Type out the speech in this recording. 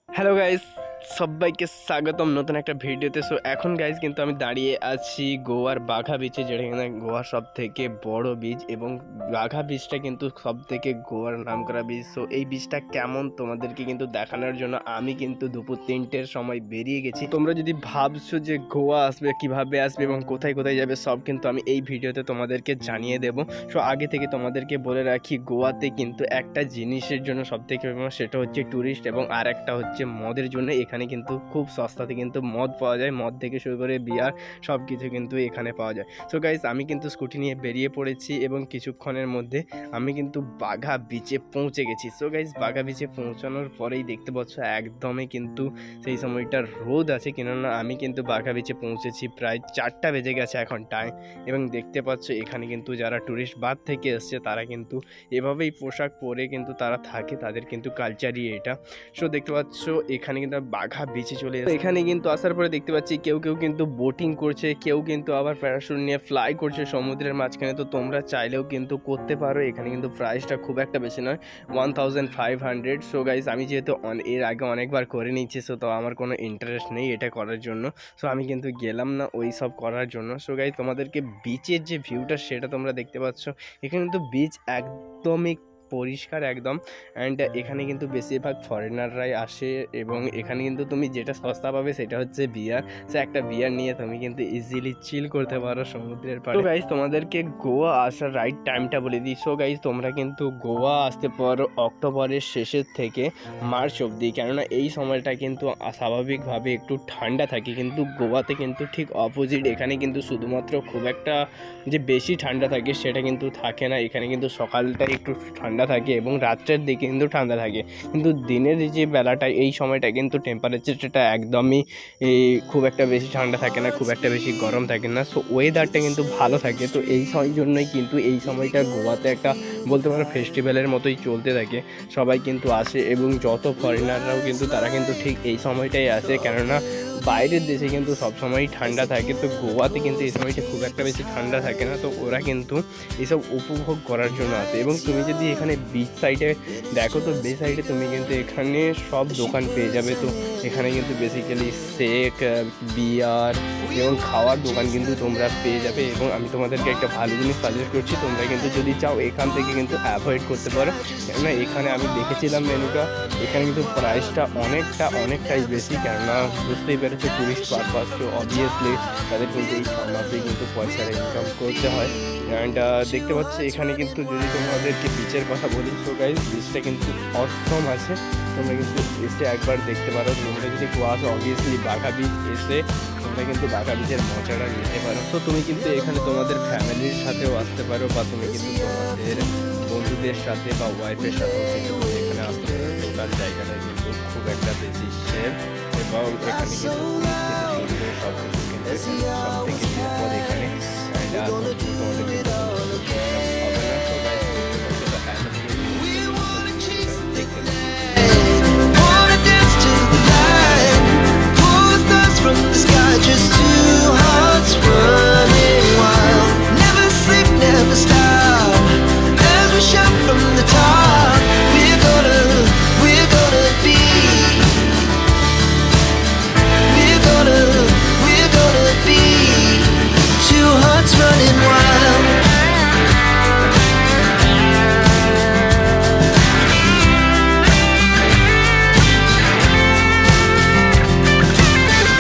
Hello guys, সবাইকে স্বাগতম নতুন একটা ভিডিওতে। সো এখন গাইস কিন্তু আমি দাঁড়িয়ে আছি গোয়ার বাঘা বিচে, যেটা কিনা গোয়ার সব থেকে বড় বিচ, এবং বাঘা বিচটা কিন্তু সব থেকে গোয়ার নামকরা বিচ। সো এই বিচটা কেমন তোমাদেরকে কিন্তু দেখানোর জন্য আমি কিন্তু দুপুর 3টের সময় বেরিয়ে গেছি। তোমরা যদি ভাবছো যে গোয়া আসবে, কিভাবে আসবে এবং কোথায় কোথায় যাবে, সব কিন্তু আমি এই ভিডিওতে তোমাদেরকে জানিয়ে দেবো। সো আগে থেকে তোমাদেরকে বলে রাখি, গোয়াতে কিন্তু একটা জিনিসের জন্য সব থেকে ফেমাস, সেটা হচ্ছে ট্যুরিস্ট, এবং আর একটা হচ্ছে মদের জন্য। এখানে কিন্তু খুব সস্তাতে কিন্তু মদ পাওয়া যায়, মদ থেকে শুরু করে বিয়ার সব কিছু কিন্তু এখানে পাওয়া যায়। সো গাইস, আমি কিন্তু স্কুটি নিয়ে বেরিয়ে পড়েছি এবং কিছুক্ষণের মধ্যে আমি কিন্তু বাঘা বিচে পৌঁছে গেছি। সো গাইস, বাঘা বিচে পৌঁছানোর পরেই দেখতে পাচ্ছ একদমই কিন্তু সেই সময়টা রোদ আছে, কেননা আমি কিন্তু বাঘা বিচে পৌঁছেছি প্রায় 4টা বেজে গেছে এখন টাইম। এবং দেখতে পাচ্ছ এখানে কিন্তু যারা ট্যুরিস্ট বাদ থেকে এসছে তারা কিন্তু এভাবেই পোশাক পরে কিন্তু তারা থাকে, তাদের কিন্তু কালচারই এটা। সো দেখতে পাচ্ছ এখানে কিন্তু বাঘা বিচে চলে এসেছে। এখানে কিন্তু আসার পরে দেখতে পাচ্ছি কেউ কেউ কিন্তু বোটিং করছে, কেউ কিন্তু আবার প্যারাশুট নিয়ে ফ্লাই করছে সমুদ্রের মাঝখানে। তো তোমরা চাইলেও কিন্তু করতে পারো। এখানে কিন্তু প্রাইসটা খুব একটা বেশি নয়, 1500। সো গাইস, আমি যেহেতু এর আগে অনেকবার করে নিচ্ছি, সো তো আমার কোনো ইন্টারেস্ট নেই এটা করার জন্য। সো আমি কিন্তু গেলাম না ওই সব করার জন্য। সো গাইস, তোমাদেরকে বিচের যে ভিউটা সেটা তোমরা দেখতে পাচ্ছ। এখানে কিন্তু বিচ একদমই পরিষ্কার একদম। অ্যান্ড এখানে কিন্তু বেশিরভাগ ফরেনাররাই আসে, এবং এখানে কিন্তু তুমি যেটা সস্তা পাবে সেটা হচ্ছে বিয়ার। সো একটা বিয়ার নিয়ে তুমি কিন্তু ইজিলি চিল করতে পারো সমুদ্রের পাড়ে। তো গাইজ, তোমাদেরকে গোয়া আসার রাইট টাইমটা বলে দিই। সো গাইজ, তোমরা কিন্তু গোয়া আসতে পারো অক্টোবরের শেষের থেকে মার্চ অবধি, কেননা এই সময়টা কিন্তু স্বাভাবিকভাবে একটু ঠান্ডা থাকে। কিন্তু গোয়াতে কিন্তু ঠিক অপোজিট, এখানে কিন্তু শুধুমাত্র খুব একটা যে বেশি ঠান্ডা থাকে সেটা কিন্তু থাকে না। এখানে কিন্তু সকালটাই একটু ঠান্ডা থাকে এবং রাত্রের দিকে কিন্তু ঠান্ডা থাকে, কিন্তু দিনের যে বেলাটা এই সময়টা কিন্তু টেম্পারেচারটা একদমই খুব একটা বেশি ঠান্ডা থাকে না, খুব একটা বেশি গরম থাকে না। সো ওয়েদারটা কিন্তু ভালো থাকে। তো এই জন্যই কিন্তু এই সময়টা গোয়াতে একটা বলতে পারো ফেস্টিভ্যালের মতোই চলতে থাকে। সবাই কিন্তু আসে, এবং যত ফরেনাররাও কিন্তু তারা কিন্তু ঠিক এই সময়টাই আসে, কেননা বাইরের দেশে কিন্তু সবসময়ই ঠান্ডা থাকে, তো গোয়াতে কিন্তু এই সময়টা খুব একটা বেশি ঠান্ডা থাকে না। তো ওরা কিন্তু এসব উপভোগ করার জন্য আসে। এবং তুমি যদি এখানে বিচ সাইডে দেখো, তো বিচ সাইডে তুমি কিন্তু এখানে সব দোকান পেয়ে যাবে। তো এখানে কিন্তু বেসিক্যালি শেক, বিয়ার এবং খাওয়ার দোকান কিন্তু তোমরা পেয়ে যাবে। এবং আমি তোমাদেরকে একটা ভালো জিনিস সাজেস্ট করছি, তোমরা কিন্তু যদি চাও এখান থেকে কিন্তু অ্যাভয়েড করতে পারো, কেননা এখানে আমি দেখেছিলাম মেনুটা, এখানে কিন্তু প্রাইসটা অনেকটাই বেশি, কেননা বুঝতেই পেরেছো ট্যুরিস্ট পারপাস। তো অবভিয়াসলি তাদের কিন্তু এই মাসে কিন্তু পয়সার ইনকাম করতে হয়। অ্যান্ড দেখতে পাচ্ছি এখানে কিন্তু যদি তোমাদেরকে বিচের কথা বলি, তো গাইজ বিচটা কিন্তু অসম আছে, তোমরা কিন্তু এসে একবার দেখতে পারো। তোমরা যদি গোয়া আসো অবভিয়াসলি বাঘা বিচ এসে তোমরা কিন্তু বাঘা বিচের মজাটা নিতে পারো। তো তুমি কিন্তু এখানে তোমাদের ফ্যামিলির সাথেও আসতে পারো, বা তুমি কিন্তু তোমাদের বন্ধুদের সাথে বা ওয়াইফের সাথেও কিন্তু তুমি এখানে আসতে পারো। টোটাল জায়গাটা কিন্তু খুব একটা বেশি সেফ, এবং এখানে কিন্তু সব কিছু কিন্তু সব থেকে নিরাপদ এখানে। তোমাদের